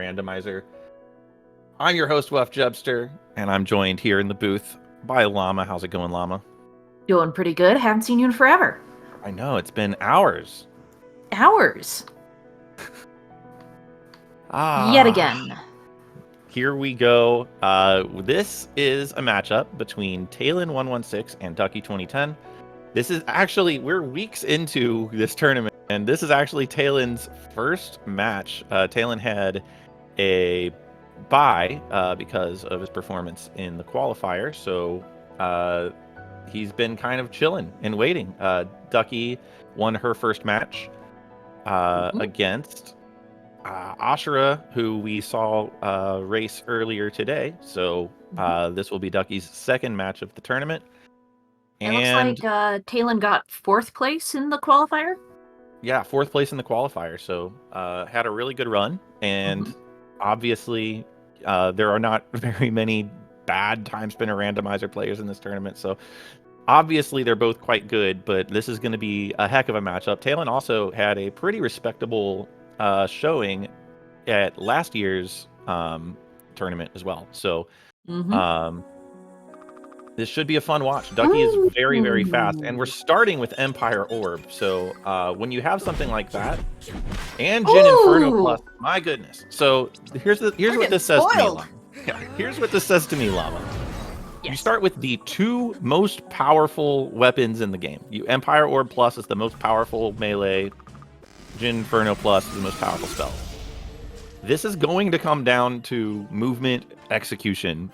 Randomizer. I'm your host, Wef Jebster, and I'm joined here in the booth by Llama. How's it going, Llama? Doing pretty good. Haven't seen you in forever. I know, it's been hours. Hours. Yet again. Here we go. This is a matchup between Taelin116 and duckie2010. This is actually, we're weeks into this tournament, and this is actually Taelin's first match. Taelin had a bye because of his performance in the qualifier, so he's been kind of chilling and waiting. Duckie won her first match against Ashura, who we saw race earlier today. So this will be Duckie's second match of the tournament. It looks like Taelin got 4th place in the qualifier. Yeah, 4th place in the qualifier. So had a really good run. And obviously, there are not very many bad Timespinner Randomizer players in this tournament. So obviously, they're both quite good. But this is going to be a heck of a matchup. Taelin also had a pretty respectable showing at last year's tournament as well. So this should be a fun watch. Duckie is very, very fast, and we're starting with Empire Orb. So when you have something like that, and Jin Inferno Plus, my goodness. So here's what this says to me, Llama. Yeah, here's what this says to me, Llama. Yes. You start with the 2 most powerful weapons in the game. Empire Orb Plus is the most powerful melee. Jin Inferno Plus is the most powerful spell. This is going to come down to movement, execution.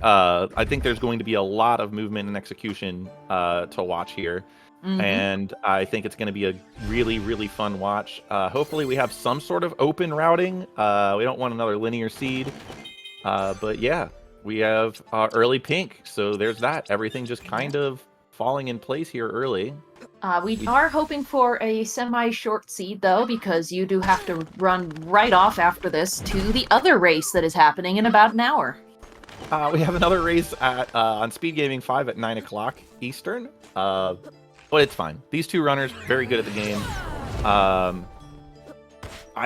I think there's going to be a lot of movement and execution to watch here. And I think it's going to be a really, really fun watch. Hopefully we have some sort of open routing. We don't want another linear seed. But yeah, we have early pink. So there's that. Everything just kind of falling in place here early. We are hoping for a semi-short seed, though, because you do have to run right off after this to the other race that is happening in about an hour. We have another race at on Speedgaming 5 at 9 o'clock Eastern, but it's fine. These 2 runners, very good at the game. I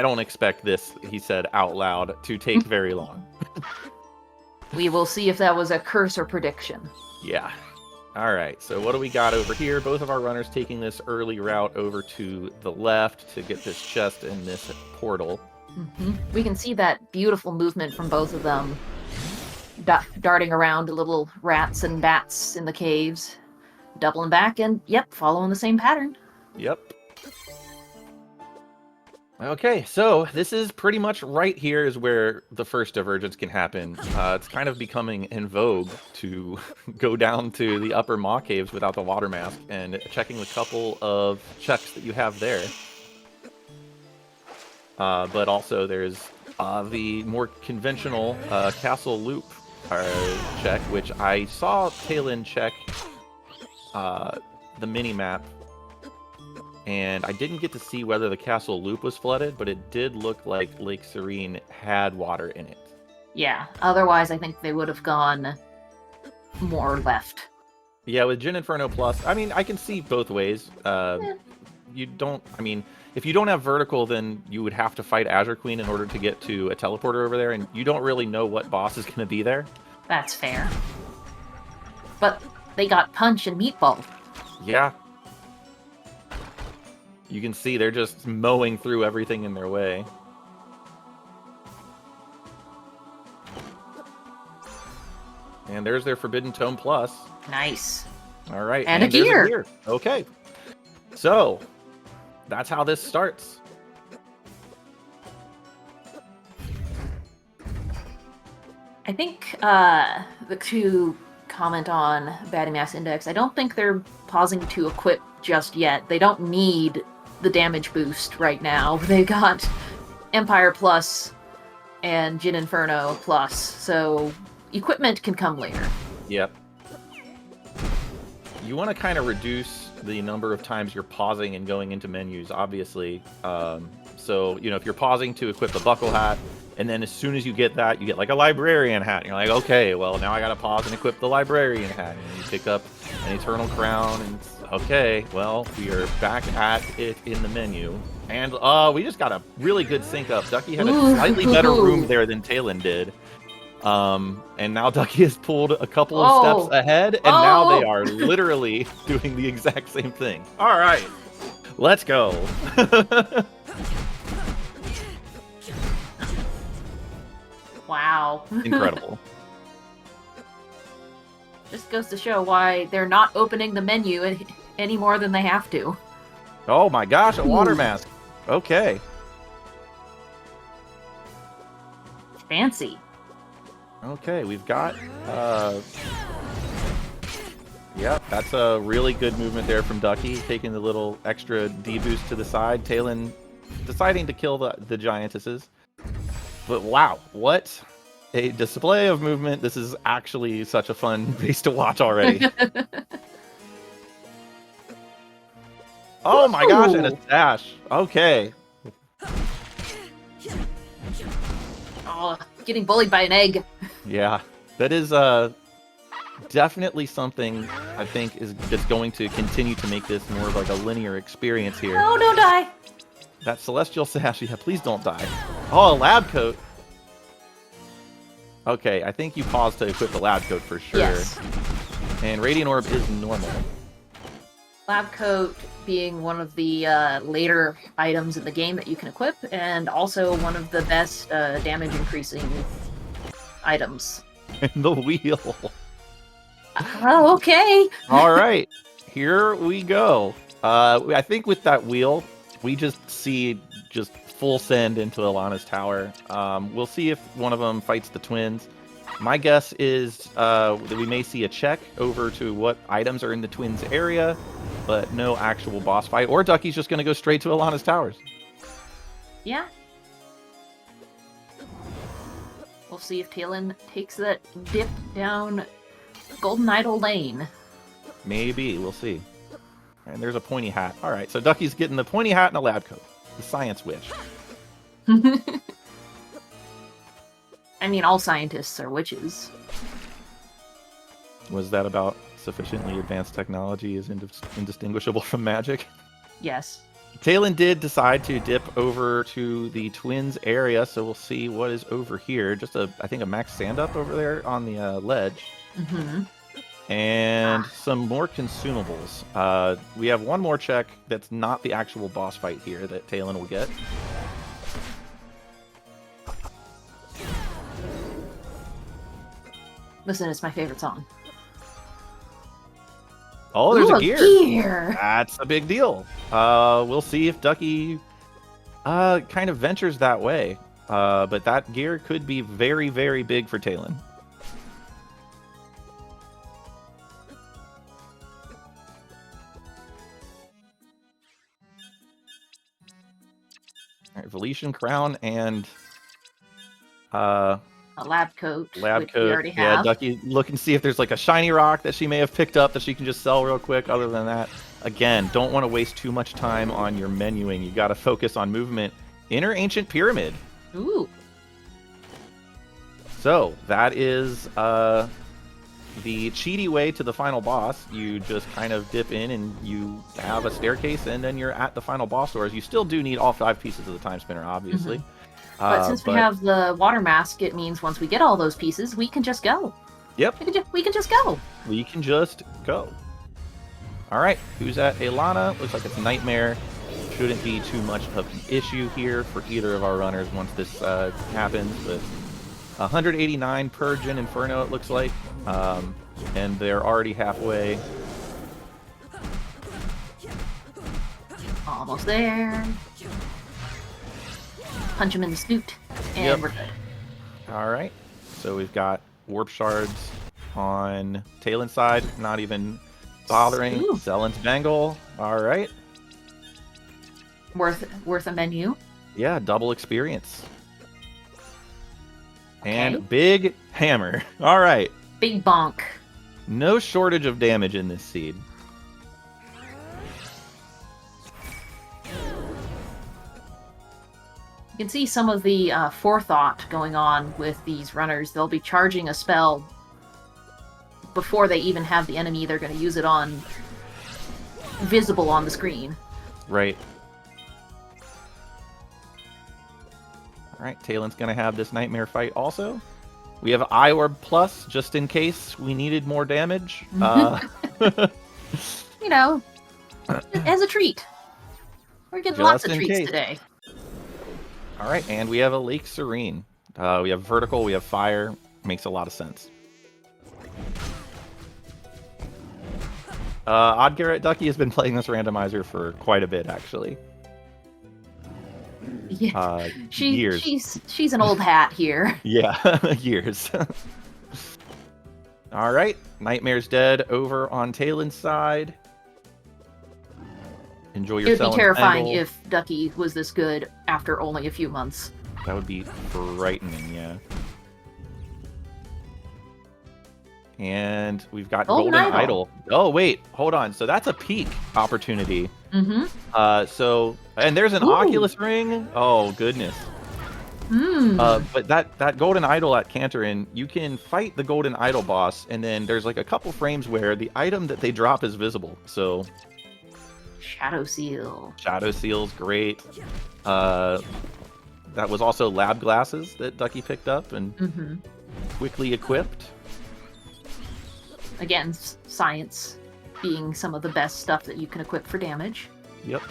don't expect this, he said out loud, to take very long. We will see if that was a curse or prediction. Yeah. All right, so what do we got over here? Both of our runners taking this early route over to the left to get this chest in this portal. We can see that beautiful movement from both of them. Darting around little rats and bats in the caves. Doubling back and, yep, following the same pattern. Yep. Okay, so this is pretty much right here is where the first divergence can happen. It's kind of becoming in vogue to go down to the upper maw caves without the water mask and checking the couple of checks that you have there. But also there's the more conventional castle loop check, which I saw Taelin check the mini-map. And I didn't get to see whether the castle loop was flooded, but it did look like Lake Serene had water in it. Yeah, otherwise I think they would have gone more left. Yeah, with Jin Inferno Plus, I mean, I can see both ways. You don't, I mean, if you don't have vertical, then you would have to fight Azure Queen in order to get to a teleporter over there, and you don't really know what boss is going to be there. That's fair. But they got Punch and Meatball. Yeah. You can see they're just mowing through everything in their way. And there's their Forbidden Tome Plus. Nice. All right. And a gear. Okay. So, that's how this starts. I think to comment on Baddie Mass Index, I don't think they're pausing to equip just yet. They don't need the damage boost right now. They got Empire Plus and Jin Inferno Plus, so equipment can come later. Yep. You want to kind of reduce the number of times you're pausing and going into menus, obviously. So, you know, if you're pausing to equip the buckle hat, and then as soon as you get that, you get like a librarian hat. And you're like, okay, well, now I got to pause and equip the librarian hat. And you pick up an eternal crown, and okay, well, we are back at it in the menu. And we just got a really good sync up. Ducky had a slightly better room there than Taelin did. And now Ducky has pulled a couple of steps ahead, and now they are literally doing the exact same thing. All right, let's go. Wow. Incredible. Just goes to show why they're not opening the menu any more than they have to. Oh my gosh, a water mask. Okay. Fancy. Okay, we've got... Yep, that's a really good movement there from Ducky, taking the little extra D-boost to the side. Taelin deciding to kill the giantesses. But wow, what a display of movement. This is actually such a fun base to watch already. Oh my gosh, and a dash. Okay. Oh, getting bullied by an egg. Yeah, that is definitely something I think that's going to continue to make this more of like a linear experience here. Oh, don't die. That celestial sash, yeah, please don't die. Oh, a lab coat. Okay, I think you paused to equip the lab coat for sure. Yes. And Radiant Orb is normal. Lab coat being one of the later items in the game that you can equip, and also one of the best damage increasing items. And the wheel. Oh, okay. All right, here we go. I think with that wheel, we just see just full send into Alana's tower. We'll see if one of them fights the twins. My guess is that we may see a check over to what items are in the twins area, but no actual boss fight. Or Ducky's just going to go straight to Alana's towers. Yeah. We'll see if Taelin takes that dip down Golden Idol Lane. Maybe. We'll see. And there's a pointy hat. All right, so Ducky's getting the pointy hat and a lab coat. The science wish. I mean, all scientists are witches. Was that about sufficiently advanced technology is indistinguishable from magic? Yes. Taelin did decide to dip over to the twins area, so we'll see what is over here. Just I think a max stand up over there on the ledge. Mm-hmm. And some more consumables. We have one more check that's not the actual boss fight here that Taelin will get. Listen, it's my favorite song. Oh, there's Ooh, a gear. gear. That's a big deal. We'll see if Ducky kind of ventures that way. But that gear could be very, very big for Taelin. All right, Veletian crown and A lab coat. lab which coat. We already Yeah, have. Ducky, look and see if there's like a shiny rock that she may have picked up that she can just sell real quick. Other than that, again, don't want to waste too much time on your menuing. You got to focus on movement. Inner Ancient Pyramid. Ooh. So that is the cheaty way to the final boss. You just kind of dip in and you have a staircase, and then you're at the final boss doors. You still do need all 5 pieces of the time spinner, obviously. Mm-hmm. But since we have the water mask, it means once we get all those pieces, we can just go. Yep. We can just go. We can just go. All right, who's at Alana? Looks like it's Nightmare. Shouldn't be too much of an issue here for either of our runners once this happens. But 189 per Gen Inferno, it looks like. And they're already halfway. Almost there. Punch him in the snoot, and Yep. we're good. All right, so we've got Warp Shards on Taelin's side, not even bothering. Ooh. Zellen's Bangle. All right. Worth a menu. Yeah, double experience. Okay. And big hammer. All right. Big bonk. No shortage of damage in this seed. You can see some of the forethought going on with these runners. They'll be charging a spell before they even have the enemy they're going to use it on visible on the screen. Right. right, Taelin's gonna have this nightmare fight also. We have Eye Orb Plus, just in case we needed more damage. You know, as a treat. We're getting lots of treats today. All right, and we have a Lake Serene. We have vertical, we have fire. Makes a lot of sense. Odd Garrett Ducky has been playing this randomizer for quite a bit, actually. Yeah, years. She's an old hat here. Yeah, years. All right, Nightmare's dead over on Taelin's side. Enjoy your. It would be terrifying if Ducky was this good after only a few months. That would be frightening, yeah. And we've got Golden Idol. Oh, wait, hold on. So that's a peak opportunity. Mm-hmm. And there's an Oculus ring. Oh, goodness. But that Golden Idol at Cantorin, you can fight the Golden Idol boss, and then there's like a couple frames where the item that they drop is visible. So Shadow Seal. Shadow Seal's great. That was also lab glasses that Ducky picked up and quickly equipped. Again, science being some of the best stuff that you can equip for damage. Yep.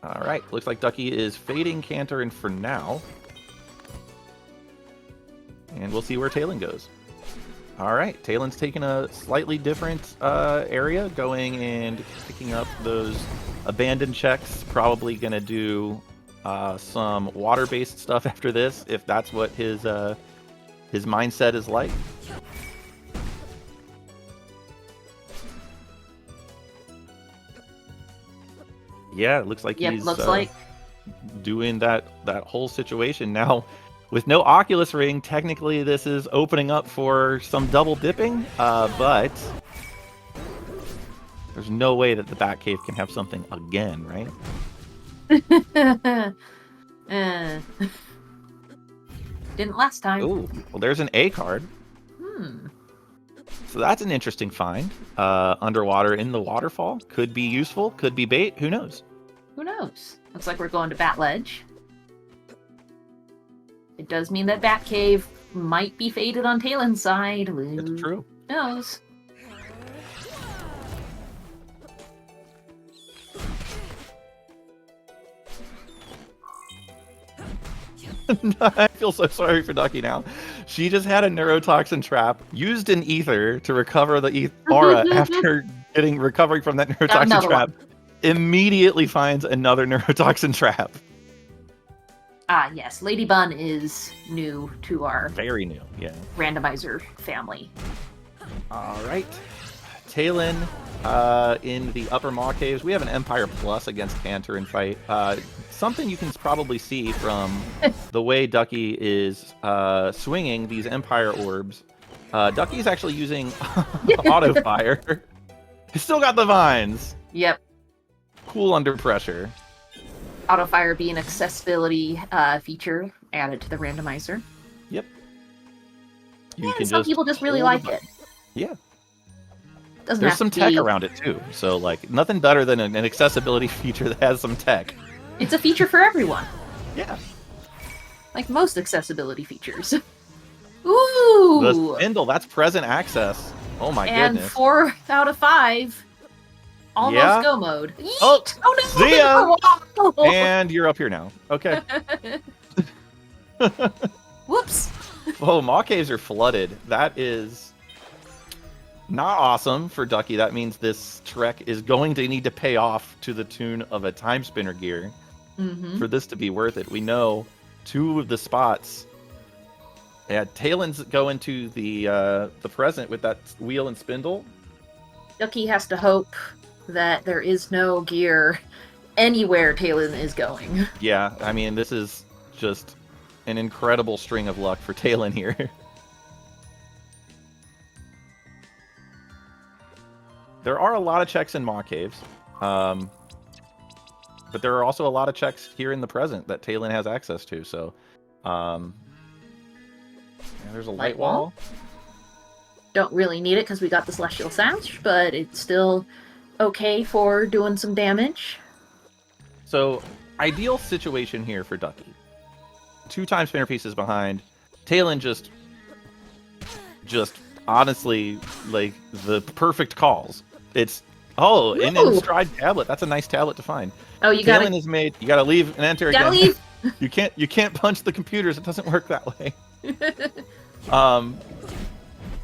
All right, looks like Ducky is fading Cantorin for now. And we'll see where Taelin goes. All right, Taelin's taking a slightly different area, going and picking up those abandoned checks. Probably going to do some water-based stuff after this, if that's what his mindset is like. Yeah, it looks like he's doing that whole situation. Now, with no Oculus ring, technically this is opening up for some double dipping, but there's no way that the Batcave can have something again, right? Didn't last time. Ooh, well, there's an A card. So that's an interesting find. Underwater in the waterfall. Could be useful, could be bait, who knows? Who knows? Looks like we're going to Bat Ledge. It does mean that Batcave might be faded on Taelin's side. It's true. Who knows? I feel so sorry for Ducky now. She just had a neurotoxin trap, used an ether to recover the aura after recovering from that neurotoxin trap. Immediately finds another neurotoxin trap. Ah, yes. Lady Bun is new to our very new, yeah, randomizer family. All right. Taelin in the upper maw caves. We have an Empire Plus against Cantorin fight. Something you can probably see from the way Ducky is swinging these Empire orbs. Ducky's actually using auto fire. He's still got the vines. Yep. Cool under pressure. Auto fire being an accessibility feature added to the randomizer. Yep. Some people just really like it. Yeah. There's some tech around it too, so like nothing better than an accessibility feature that has some tech. It's a feature for everyone. Yeah. Like most accessibility features. Ooh! The spindle, that's present access. Oh my goodness. And 4 out of 5. Almost go mode. Oh, no! See ya! And you're up here now. Okay. Whoops. Oh, maw caves are flooded. That is not awesome for Ducky. That means this trek is going to need to pay off to the tune of a Timespinner gear for this to be worth it. We know 2 of the spots. Yeah, Taelin's going to the present with that wheel and spindle. Ducky has to hope that there is no gear anywhere Taelin is going. Yeah, I mean, this is just an incredible string of luck for Taelin here. There are a lot of checks in maw caves, but there are also a lot of checks here in the present that Taelin has access to. So, yeah, there's a light wall. Don't really need it because we got the Celestial Sash, but it's still okay for doing some damage. So, ideal situation here for Ducky. 2 time spinner pieces behind. Taelin just honestly, like, the perfect calls. It's an Ooh. in-stride tablet. That's a nice tablet to find. Oh, you Taelin gotta is made. You gotta leave and enter gotta again. leave. You can't punch the computers. It doesn't work that way.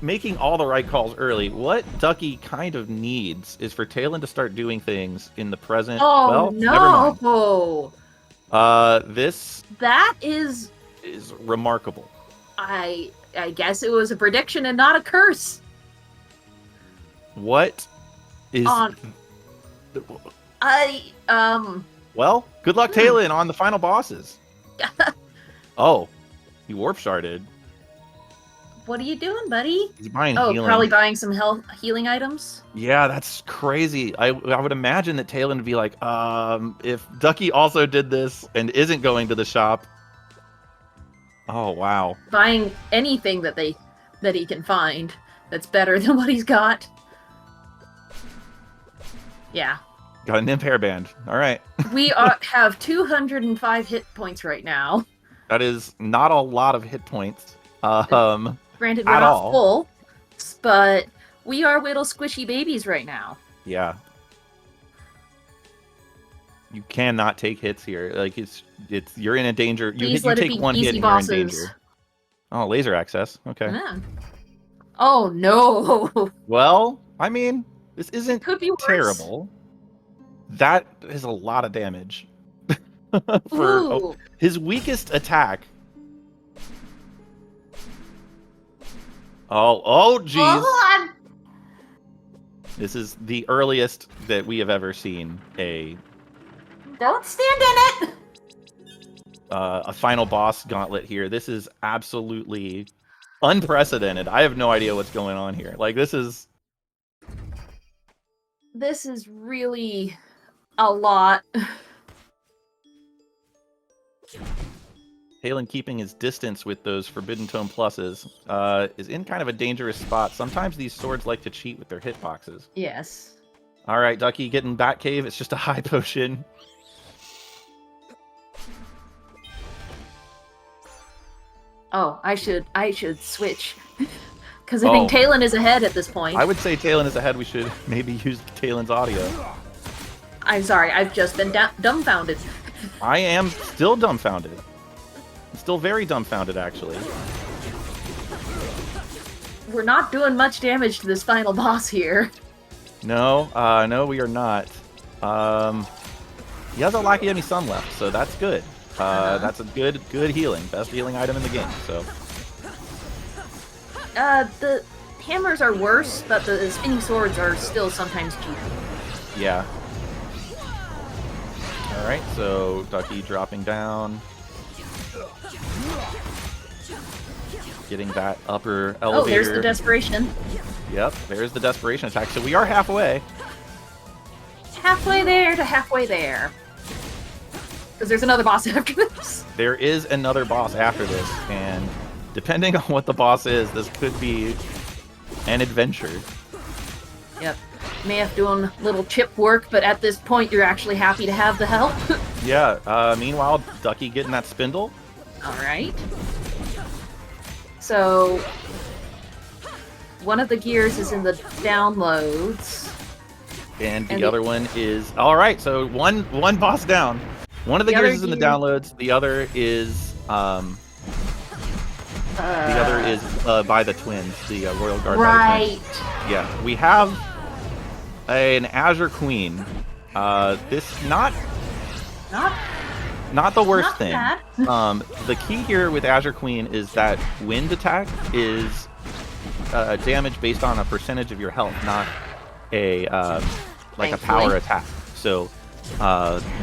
Making all the right calls early. What Ducky kind of needs is for Taelin to start doing things in the present. Oh well, no! Never mind. This That is remarkable. I guess it was a prediction and not a curse. What is Well, good luck, Taelin, on the final bosses. Oh, he warp sharded. What are you doing, buddy? He's buying healing. Probably buying some healing items. Yeah, that's crazy. I would imagine that Taelin would be like, if Ducky also did this and isn't going to the shop. Oh wow. Buying anything that he can find that's better than what he's got. Yeah. Got an imp hairband. All right. We have 205 hit points right now. That is not a lot of hit points. Granted, we're not full, but we are little squishy babies right now. Yeah. You cannot take hits here. Like you're in a danger. You take one hit and you're in danger. Oh, laser access. Okay. Yeah. Oh no. Well, I mean, this isn't Could be worse. terrible. That is a lot of damage. For his weakest attack. Oh, jeez. This is the earliest that we have ever seen Don't stand in it. A final boss gauntlet here. This is absolutely unprecedented. I have no idea what's going on here. Like, this is really a lot. Taelin keeping his distance with those Forbidden Tome pluses is in kind of a dangerous spot. Sometimes these swords like to cheat with their hitboxes. Yes. All right, Ducky getting Batcave. It's just a high potion. Oh, I should switch. Because I think Taelin is ahead at this point. I would say Taelin is ahead. We should maybe use Taelin's audio. I'm sorry, I've just been dumbfounded. I am still dumbfounded. I'm still very dumbfounded, actually. We're not doing much damage to this final boss here. No, no, we are not. He has a Lakiemi Sun left, so that's good. That's a good healing. Best healing item in the game, so. The hammers are worse, but the spinning swords are still sometimes cheaper. Yeah. Alright, so Ducky dropping down. Getting that upper elevator. Oh, there's the desperation. Yep, there's the desperation attack. So we are halfway. Halfway there to halfway there. Because there's another boss after this. There is another boss after this, and depending on what the boss is, this could be an adventure. Yep. May have doing little chip work, but at this point you're actually happy to have the help. Yeah, meanwhile, Ducky getting that spindle. Alright. So, one of the gears is in the downloads. And the other one is... Alright, so one boss down. One of the gears is in the downloads, the other is... the other is by the twins, the Royal Guard. Right. Yeah, we have an Azure Queen. This not the worst thing. The key here with Azure Queen is that wind attack is damage based on a percentage of your health, not a like a power attack. So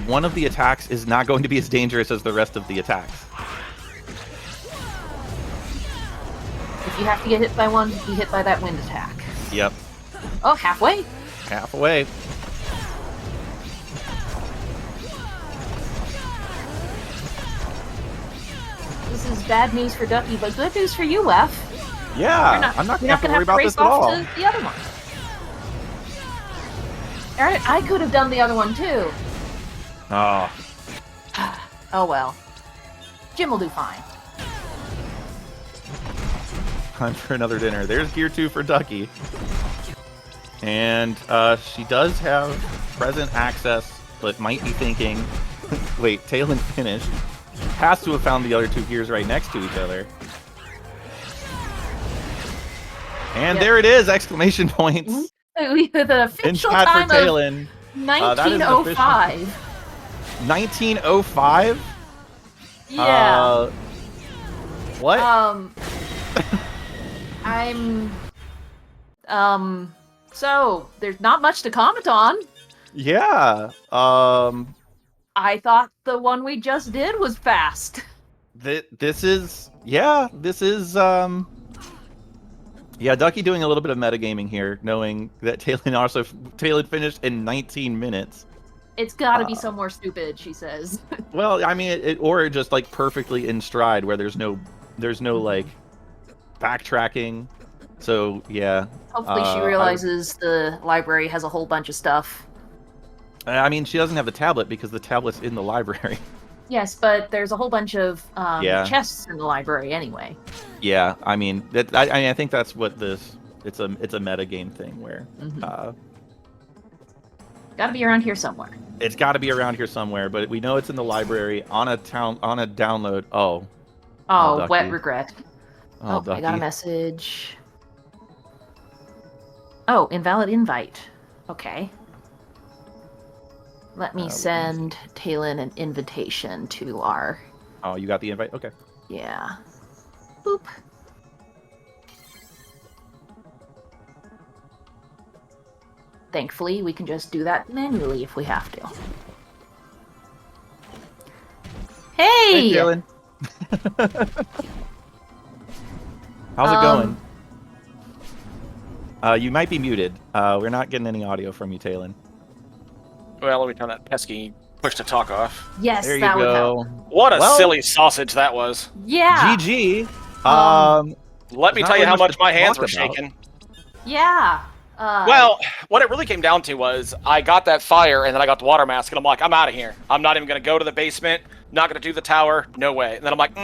one of the attacks is not going to be as dangerous as the rest of the attacks. If you have to get hit by one, be hit by that wind attack. Yep. Oh, halfway. Halfway. This is bad news for Ducky, but good news for you, Lef. Yeah, I'm not going to have to worry about this at all. To the other one. Alright, I could have done the other one too. Oh. Oh well. Jim will do fine. Time for another dinner. There's gear 2 for Ducky. And she does have present access, but might be thinking, wait, Taelin finished. Has to have found the other 2 gears right next to each other. And there it is! Exclamation points! With an official chat time for Taelin. of 1905. 1905? Yeah. What? So there's not much to comment on. Yeah. I thought the one we just did was fast. This is Ducky doing a little bit of metagaming here, knowing that Taelin finished in 19 minutes. It's gotta be somewhere stupid, she says. Well, I mean, or just like perfectly in stride, where there's no like backtracking. So yeah. Hopefully she realizes the library has a whole bunch of stuff. I mean, she doesn't have the tablet because the tablet's in the library. Yes, but there's a whole bunch of chests in the library anyway. Yeah, I mean, I think that's what this. It's a meta game thing where. Got to be around here somewhere. It's got to be around here somewhere, but we know it's in the library on a download. Oh, wet regret. I Ducky. got a message. Oh, invalid invite. Okay. Let me send Taelin an invitation to our... Oh, you got the invite? Okay. Yeah. Boop. Thankfully, we can just do that manually if we have to. Hey! Hey, Taelin. How's it going? You might be muted. We're not getting any audio from you, Taelin. Well, let me turn that pesky push to talk off. Yes, there you that would go. help. What a silly sausage that was. Yeah. GG. Let me tell you how much my hands were shaking. Yeah. Well, what it really came down to was I got that fire and then I got the water mask and I'm like, I'm out of here. I'm not even going to go to the basement. Not going to do the tower. No way. And then I'm like,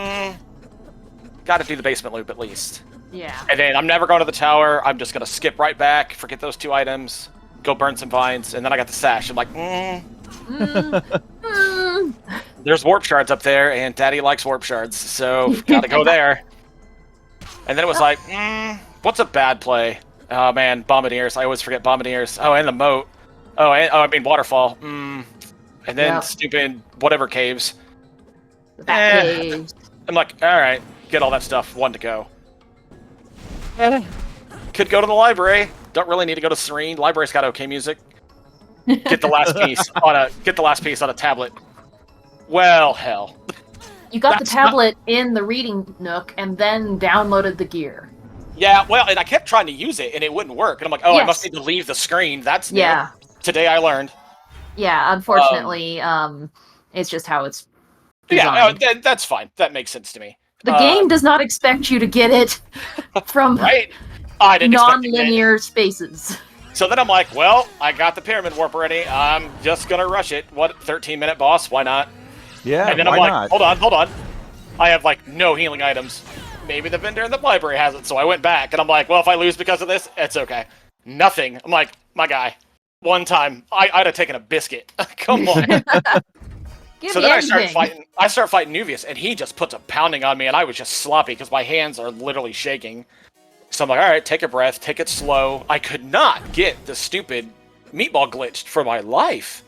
got to do the basement loop at least. Yeah. And then I'm never going to the tower. I'm just going to skip right back, forget those 2 items, go burn some vines, and then I got the sash. I'm like, There's warp shards up there, and Daddy likes warp shards, so gotta go there. And then it was like, what's a bad play? Oh man, Bombardiers. I always forget Bombardiers. Oh, and the moat. I mean waterfall. And then stupid whatever caves. Caves. I'm like, all right, get all that stuff. 1 to go. Could go to the library. Don't really need to go to Serene. Library's got okay music. Get the last piece on a tablet. Well, hell. You got the tablet in the reading nook and then downloaded the gear. Yeah, well, and I kept trying to use it and it wouldn't work. And I'm like, I must need to leave the screen. That's new. Yeah. Today I learned. Yeah, unfortunately, it's just how it's designed. Yeah, that's fine. That makes sense to me. The game does not expect you to get it from right? I didn't non-linear spaces. So then I'm like, well, I got the pyramid warp ready. I'm just gonna rush it. What, 13-minute boss? Why not? Yeah, and then I'm like, hold on. I have like no healing items. Maybe the vendor in the library has it. So I went back and I'm like, well, if I lose because of this, it's okay. Nothing. I'm like, my guy, one time I'd have taken a biscuit. Come on. So then I start fighting Nuvius, and he just puts a pounding on me, and I was just sloppy because my hands are literally shaking. So I'm like, all right, take a breath, take it slow. I could not get the stupid meatball glitched for my life.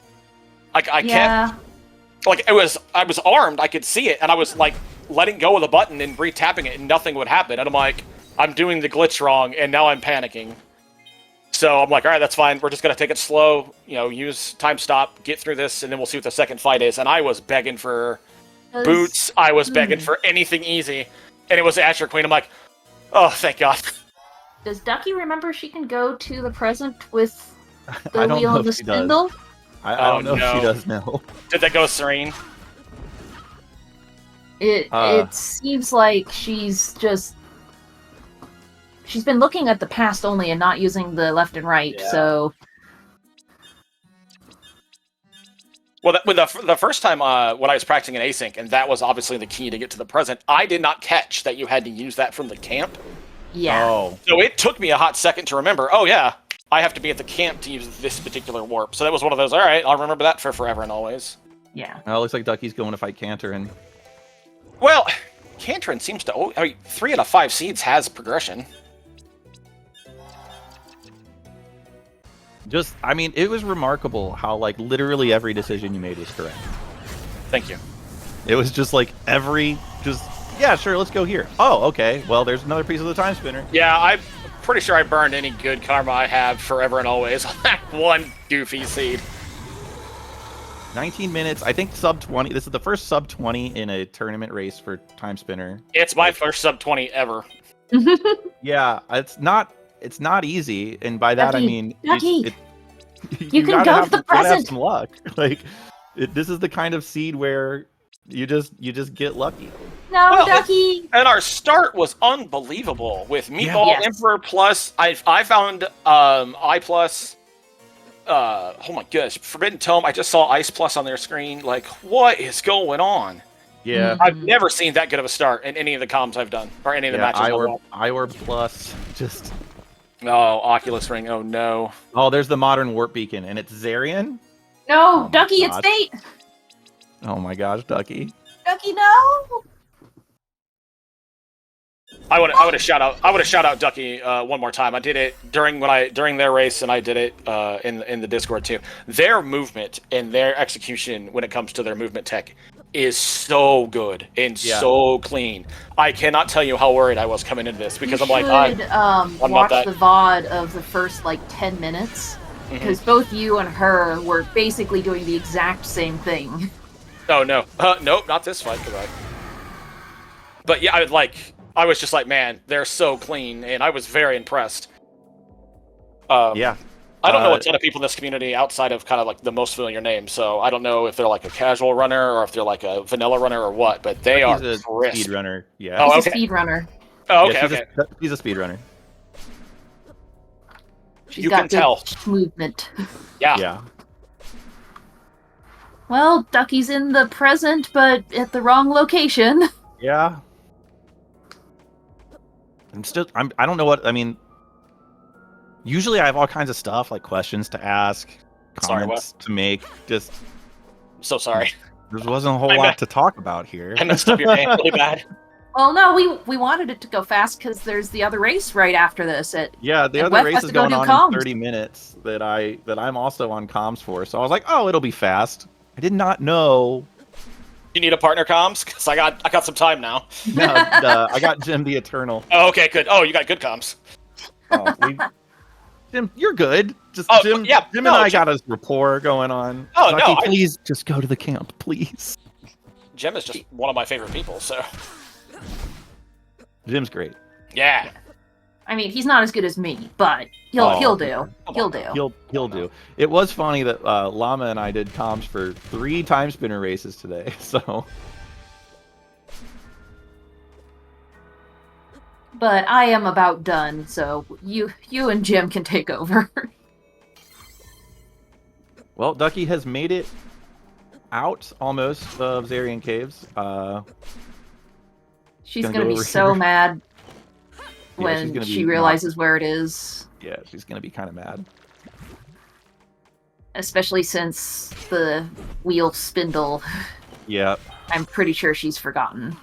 I kept, like, I was armed, I could see it, and I was like letting go of the button and re-tapping it, and nothing would happen. And I'm like, I'm doing the glitch wrong, and now I'm panicking. So I'm like, all right, that's fine. We're just going to take it slow, use time stop, get through this, and then we'll see what the second fight is. And I was begging for boots. I was begging for anything easy. And it was Asher Queen. I'm like, oh, thank God. Does Ducky remember she can go to the present with the wheel and the spindle? I don't know if she does know. Did that go Serene? It seems like she's been looking at the past only and not using the left and right, so... Well, the first time when I was practicing in async, and that was obviously the key to get to the present, I did not catch that you had to use that from the camp. Yeah. Oh. So it took me a hot second to remember, oh yeah, I have to be at the camp to use this particular warp. So that was one of those, all right, I'll remember that for forever and always. Yeah. Well, it looks like Ducky's going to fight Cantor, and Well, Cantrin seems to... I mean, 3 out of 5 seeds has progression. just, I mean, it was remarkable how, like, literally every decision you made was correct. Thank you. It was just like yeah, sure, let's go here. Oh, okay, well, there's another piece of the time spinner. Yeah, I'm pretty sure I burned any good karma I have forever and always on that one goofy seed. 19 minutes, I think sub 20. This is the first sub 20 in a tournament race for time spinner. It's my first sub 20 ever. Yeah, it's not easy, and by that I mean Ducky, you can go to the gotta have present. some luck. Like this is the kind of seed where you just get lucky. No, Well, Ducky. And our start was unbelievable with Meatball Yes. Emperor plus. I found I plus. Oh my gosh, Forbidden Tome. I just saw Ice plus on their screen. Like, what is going on? Yeah. Mhm. I've never seen that good of a start in any of the comms I've done or any of the matches I've won. Iorb plus just. Oh, Oculus Ring. Oh no. Oh, there's the modern warp beacon, and it's Zarian. No, my Ducky, it's God. fate. Oh my gosh, Ducky. Ducky, no. I would have shout out Ducky one more time. I did it during their race, and I did it in the Discord too. Their movement and their execution when it comes to their movement tech is so good and so clean. I cannot tell you how worried I was coming into this because I'm like, I'm not watch that. the VOD of the first like 10 minutes because both you and her were basically doing the exact same thing. Oh no, nope, not this fight. But yeah, I was just like, man, they're so clean, and I was very impressed. Yeah. I don't know a ton of people in this community outside of kind of like the most familiar names, so I don't know if they're like a casual runner or if they're like a vanilla runner or what, but they are He's a crisp. speed runner. Yeah. Oh, She's okay. a speedrunner. Oh, Yeah, okay, He's a speed runner. She's You got can good tell. movement. Yeah. Yeah. Well, Ducky's in the present, but at the wrong location. Yeah. I don't know what, I mean, usually I have all kinds of stuff, like questions to ask, Sorry, comments to make, just, I'm so sorry. there wasn't a whole I lot meant- to talk about here. I messed up your game really bad. Well, no, we wanted it to go fast because there's the other race right after this. Yeah, the and other Wes race has is to go going do on comms. in 30 minutes that I'm also on comms for, so I was like, oh, it'll be fast. I did not know. You need a partner comms? Because I got some time now. No, I got Jim the Eternal. Oh, okay, good. Oh, you got good comms. Jim, you're good. Just Oh, Jim, yeah, Jim no, and I Jim- got a rapport going on. Oh, no, Ducky, I- please just go to the camp, please. Jim is just one of my favorite people, so Jim's great. yeah. I mean, he's not as good as me, but he'll do. He'll do. He'll do. It was funny that Llama and I did comms for 3 time spinner races today, so But I am about done, so you and Jim can take over. well, Ducky has made it out almost of Zarian Caves. She's Gonna gonna go be over so here. mad she's when gonna she be realizes where it is. Yeah, she's gonna be kind of mad. Especially since the wheel spindle, Yeah. I'm pretty sure she's forgotten.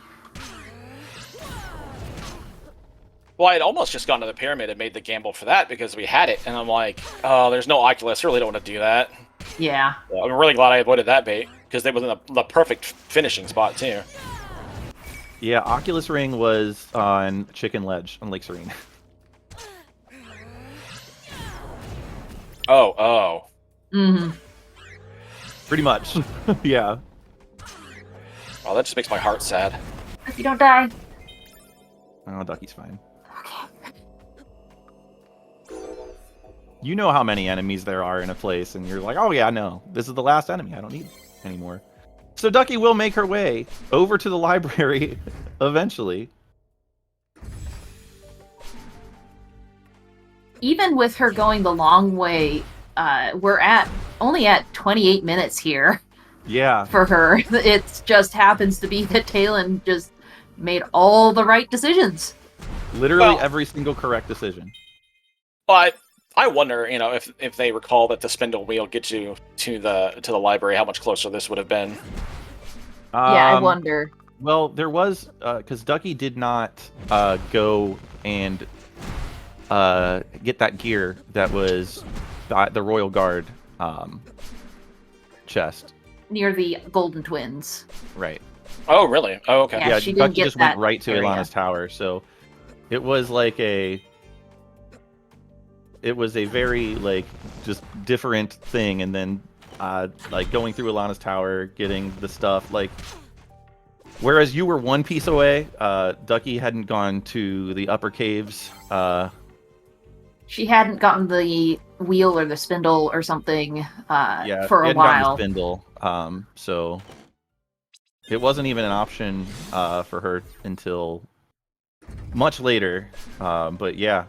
Well, I had almost just gone to the pyramid and made the gamble for that because we had it, and I'm like, oh, there's no Oculus. I really don't want to do that. Yeah. I'm really glad I avoided that bait because they was in the perfect finishing spot too. Yeah, Oculus Ring was on Chicken Ledge on Lake Serene. Oh. Mm-hmm. Pretty much. Yeah. Well, that just makes my heart sad. If you don't die. Oh, Ducky's fine. You know how many enemies there are in a place, and you're like, oh yeah, no, this is the last enemy. I don't need anymore. So Ducky will make her way over to the library eventually. Even with her going the long way, we're only at 28 minutes here. Yeah. for her. It just happens to be that Taelin just made all the right decisions. Literally Well- every single correct decision. But I wonder, if they recall that the spindle wheel gets you to the library, how much closer this would have been. Yeah, I wonder. Well, there was because Ducky did not go and get that gear that was the Royal Guard chest. Near the Golden Twins. Right. Oh, really? Oh, okay. Yeah, Yeah, she didn't Ducky get just went that right to area. Ilana's tower, so it was like it was a very like just different thing, and then like going through Ilana's tower, getting the stuff like. Whereas you were one piece away, Ducky hadn't gone to the upper caves. She hadn't gotten the wheel or the spindle or something Yeah, for he a hadn't gotten the while. spindle, so it wasn't even an option for her until much later. But yeah,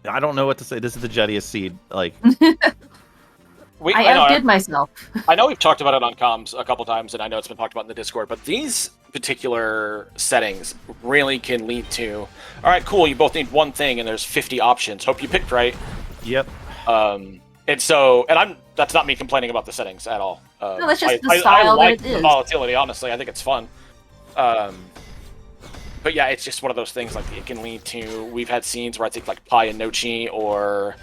I don't know what to say. This is the jettiest seed. Like, I outdid myself. I know we've talked about it on comms a couple times, and I know it's been talked about in the Discord, but these particular settings really can lead to, all right, cool, you both need one thing, and there's 50 options. Hope you picked right. yep. And so, that's not me complaining about the settings at all. No, that's just the I style like that it the is. volatility, honestly. I think it's fun. But yeah, it's just one of those things, like, it can lead to, we've had scenes where I think, like, Pai and Nochi, or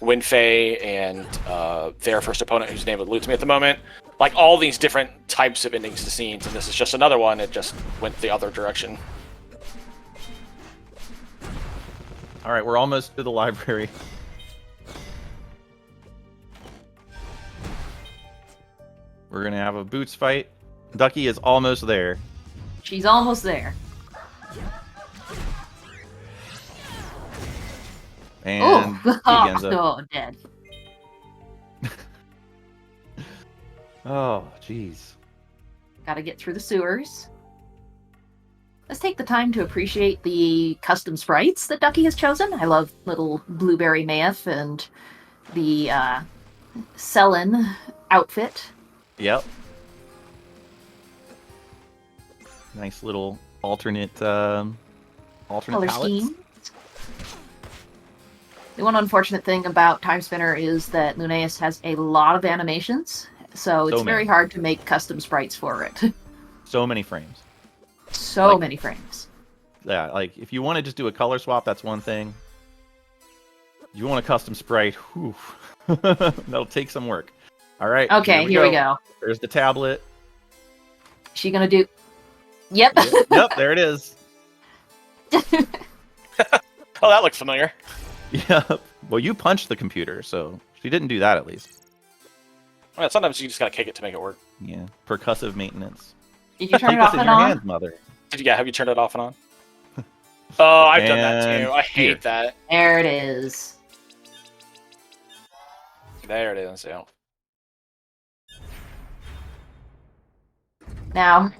Winfei and their first opponent, whose name eludes me at the moment, like all these different types of endings to scenes, and this is just another one. It just went the other direction. All right, we're almost to the library. We're gonna have a boots fight. Ducky is almost there. She's almost there. And Oh, Genza. oh, dead. Oh, jeez. Gotta get through the sewers. Let's take the time to appreciate the custom sprites that Ducky has chosen. I love little Blueberry Math and the Selin outfit. Yep. Nice little alternate Color palettes. scheme. The one unfortunate thing about Timespinner is that Lunaeus has a lot of animations, so it's very many. hard to make custom sprites for it. So many frames. So Like- many frames. Yeah, like if you want to just do a color swap, that's one thing. If you want a custom sprite, whew, that'll take some work. All right. Okay, here we go. There's the tablet. She gonna do... Yep. Yep, there it is. Oh, that looks familiar. Yep. Well, you punched the computer, so she didn't do that at least. Well, sometimes you just gotta kick it to make it work. Yeah. Percussive maintenance. Did you turn Keep it off this in and your on? hands, mother. Have you turned it off and on? Oh, I've done that And too. I hate here. that. There it is. There it is. Yeah. Now,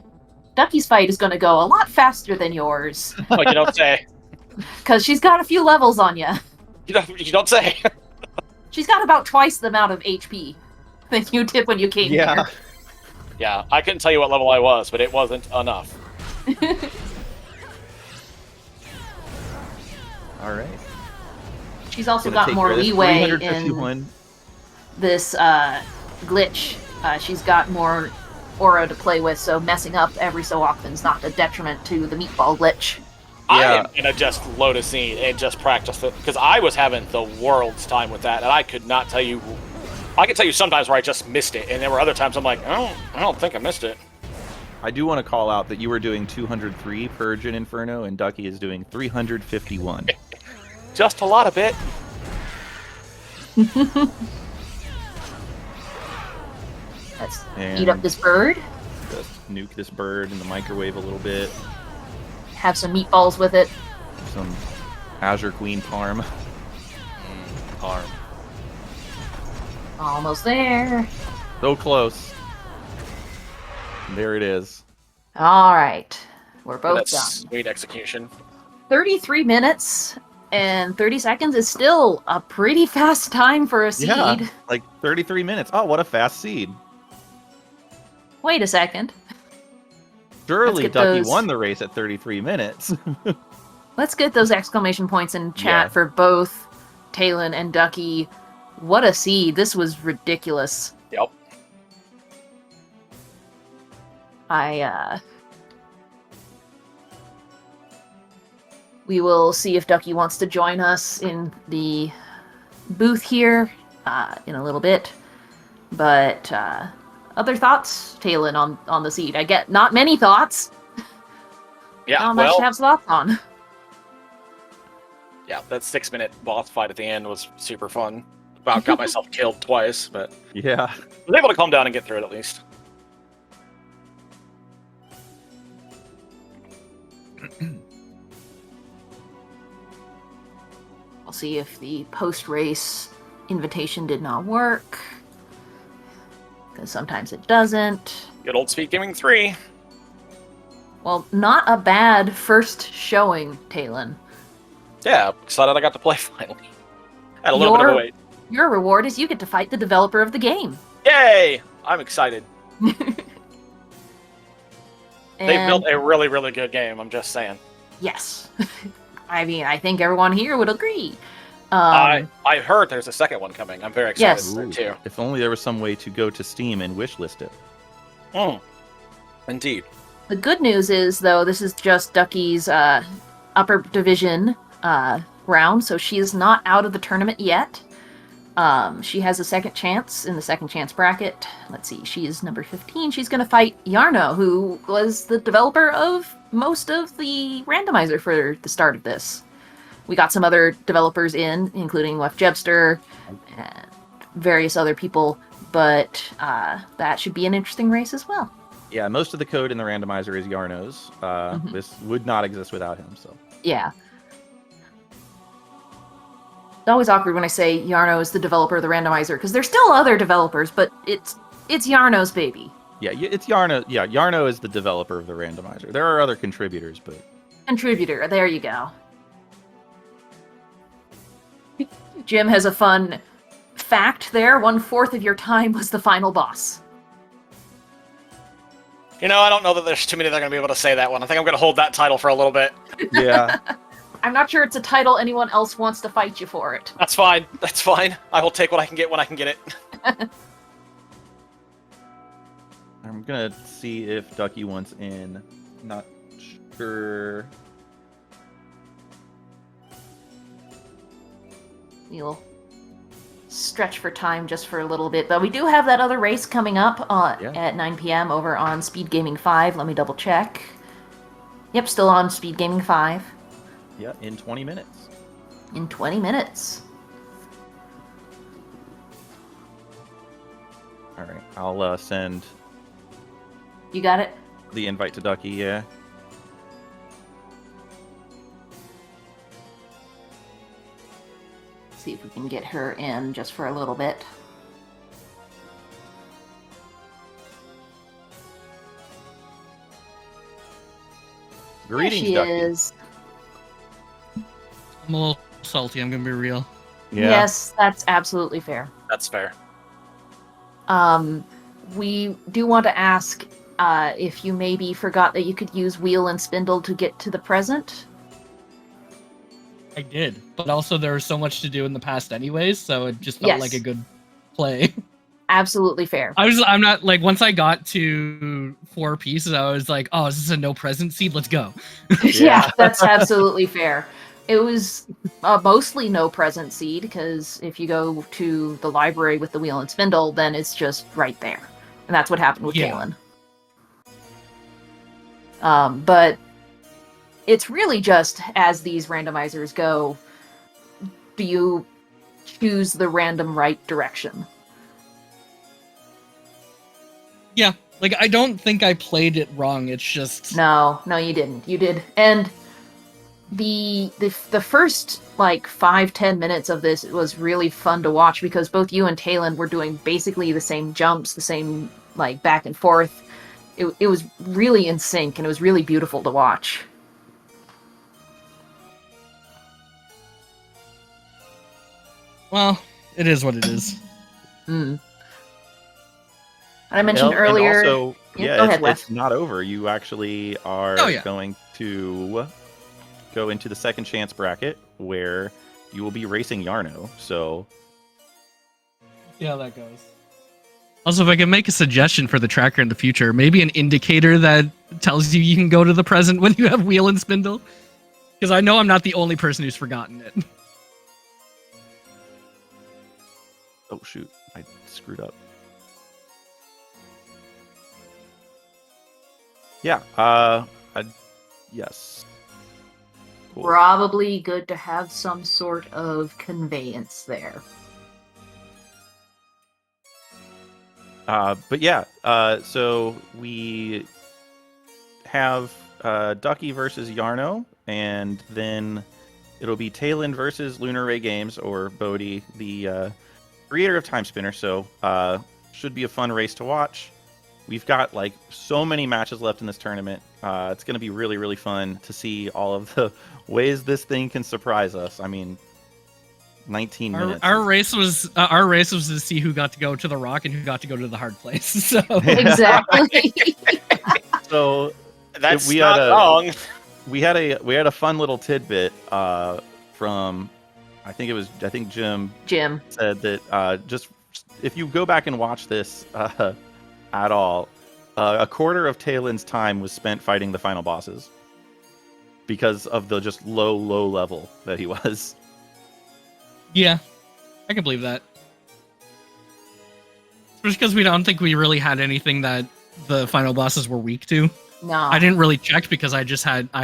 Ducky's fight is gonna go a lot faster than yours, Oh, you don't say. because she's got a few levels on you. You don't say. She's got about twice the amount of HP than you did when you came Yeah. here. Yeah, I couldn't tell you what level I was, but it wasn't enough. All right. She's also Gonna got take more care of this. leeway in 351. this glitch. She's got more aura to play with, so messing up every so often is not a detriment to the meatball glitch. I Yeah. am gonna just load a scene and just practice it, because I was having the world's time with that, and I could not tell you. I could tell you sometimes where I just missed it, and there were other times I'm like, I don't think I missed it. I do want to call out that you were doing 203 Purge and Inferno, and Ducky is doing 351. Just a lot of it. Let's And eat up this bird, just nuke this bird in the microwave a little bit. have some meatballs with it. Some Azure Queen Parm. Arm. Almost there. So close. There it is. All right, we're both That's done. sweet execution. 33 minutes, And 30 seconds is still a pretty fast time for a seed. Yeah, like 33 minutes. Oh, what a fast seed. Wait a second. Surely get Ducky those- won the race at 33 minutes. Let's get those exclamation points in chat Yeah. for both Taelin and Ducky. What a seed. This was ridiculous. Yep. We will see if Ducky wants to join us in the booth here in a little bit. But other thoughts, Taelin, on the seed? I get not many thoughts. Yeah, Not much well, to have thoughts on. yeah, that 6-minute boss fight at the end was super fun. About got myself killed twice, but Yeah. I was able to calm down and get through it at least. We'll see if the post-race invitation did not work. Because sometimes it doesn't. Good old Speedgaming 3. Well, not a bad first showing, Taelin. Yeah, excited I got to play finally. Had a little bit of a wait. Your reward is you get to fight the developer of the game. Yay! I'm excited. And They've built a really, really good game, I'm just saying. yes. I mean, I think everyone here would agree. I heard there's a second one coming. I'm very excited Yes. for it too. If only there was some way to go to Steam and wishlist it. Indeed. The good news is, though, this is just Ducky's upper division round, so she is not out of the tournament yet. She has a second chance in the second chance bracket. Let's see, she is number 15. She's going to fight Yarno, who was the developer of most of the randomizer for the start of this. We got some other developers in, including Left Jebster and various other people, but that should be an interesting race as well. Yeah, most of the code in the randomizer is Yarno's. This would not exist without him, so. Yeah. It's always awkward when I say Yarno is the developer of the randomizer, because there's still other developers, but it's Yarno's baby. Yeah, it's Yarno. Yeah, Yarno is the developer of the randomizer. There are other contributors, but... Contributor, there you go. Jim has a fun fact there. 1/4 of your time was the final boss. You know, I don't know that there's too many that are going to be able to say that one. I think I'm going to hold that title for a little bit. Yeah. I'm not sure it's a title anyone else wants to fight you for it. That's fine. That's fine. I will take what I can get when I can get it. I'm gonna see if Ducky wants in. Not sure. We'll stretch for time just for a little bit, but we do have that other race coming up at 9 p.m. over on Speedgaming 5. Let me double check. Yep, still on Speedgaming 5. Yeah, in 20 minutes. In 20 minutes. All right, I'll send You got it? the invite to Ducky. Yeah. See if we can get her in just for a little bit. Greetings, There she Ducky. is. I'm a little salty, I'm gonna be real. Yeah. Yes, that's absolutely fair. That's fair. We do want to ask if you maybe forgot that you could use wheel and spindle to get to the present. I did, but also there was so much to do in the past anyways, so it just felt Yes. like a good play. Absolutely fair. I'm not, like, once I got to 4 pieces, I was like, oh, is this a no present seed? Let's go. Yeah, that's absolutely fair. It was mostly no present seed, because if you go to the library with the wheel and spindle, then it's just right there. And that's what happened with Yeah. Taelin. But it's really just, as these randomizers go, do you choose the random right direction? Yeah, like, I don't think I played it wrong, it's just... No, you didn't. You did. And the first, like, 5-10 minutes of this was really fun to watch, because both you and Taelin were doing basically the same jumps, the same, like, back and forth. It was really in sync, and it was really beautiful to watch. Well, it is what it is. Mm. I mentioned And earlier. also, Yeah, go ahead, it's Wes. not over. You actually are Oh, yeah. going to go into the second chance bracket where you will be racing Yarno. So See how that goes. Also, if I can make a suggestion for the tracker in the future, maybe an indicator that tells you can go to the present when you have wheel and spindle. Because I know I'm not the only person who's forgotten it. oh shoot, I screwed up. Yeah. Yes. Cool. Probably good to have some sort of conveyance there. But yeah, so we have Ducky versus Yarno, and then it'll be Taelin versus Lunar Ray Games, or Bodhi, the creator of Timespinner. So should be a fun race to watch. We've got like so many matches left in this tournament. It's going to be really, really fun to see all of the ways this thing can surprise us. I mean, 19 minutes. Our race was to see who got to go to the rock and who got to go to the hard place. So Exactly. So That's we not had wrong. we had a fun little tidbit from I think Jim said that just if you go back and watch this at all, a quarter of Taelin's time was spent fighting the final bosses because of the just low level that he was. yeah, I can believe that. Especially because we don't think we really had anything that the final bosses were weak to. No. I didn't really check because I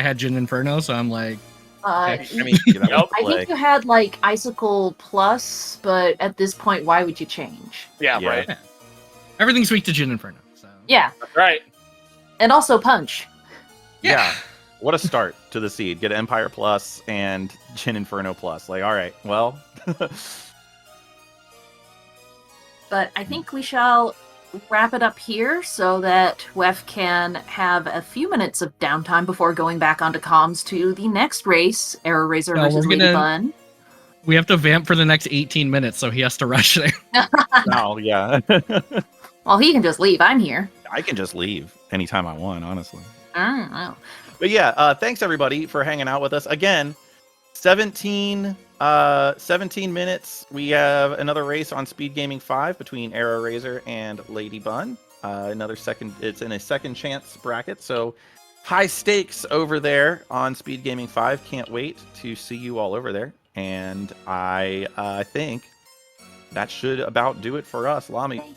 had Jin Inferno, so I'm like, I mean, that was I think you had like Icicle Plus, but at this point, why would you change? Yeah, Yeah. right. everything's weak to Jin Inferno. So Yeah, That's right. and also Punch. yeah. What a start to the seed. Get Empire Plus and Jin Inferno Plus. Like, all right, well. But I think we shall wrap it up here so that Wef can have a few minutes of downtime before going back onto comms to the next race, Arrow Razor No, versus we're Lady gonna- Bun. we have to vamp for the next 18 minutes, so he has to rush there. No, yeah. Well, he can just leave. I'm here. I can just leave anytime I want, honestly. I don't know. But yeah, thanks everybody for hanging out with us. Again, 17 minutes. We have another race on Speedgaming 5 between Arrow Razor and Lady Bun. It's in a second chance bracket, so high stakes over there on Speedgaming 5. Can't wait to see you all over there. And I think that should about do it for us. Lami,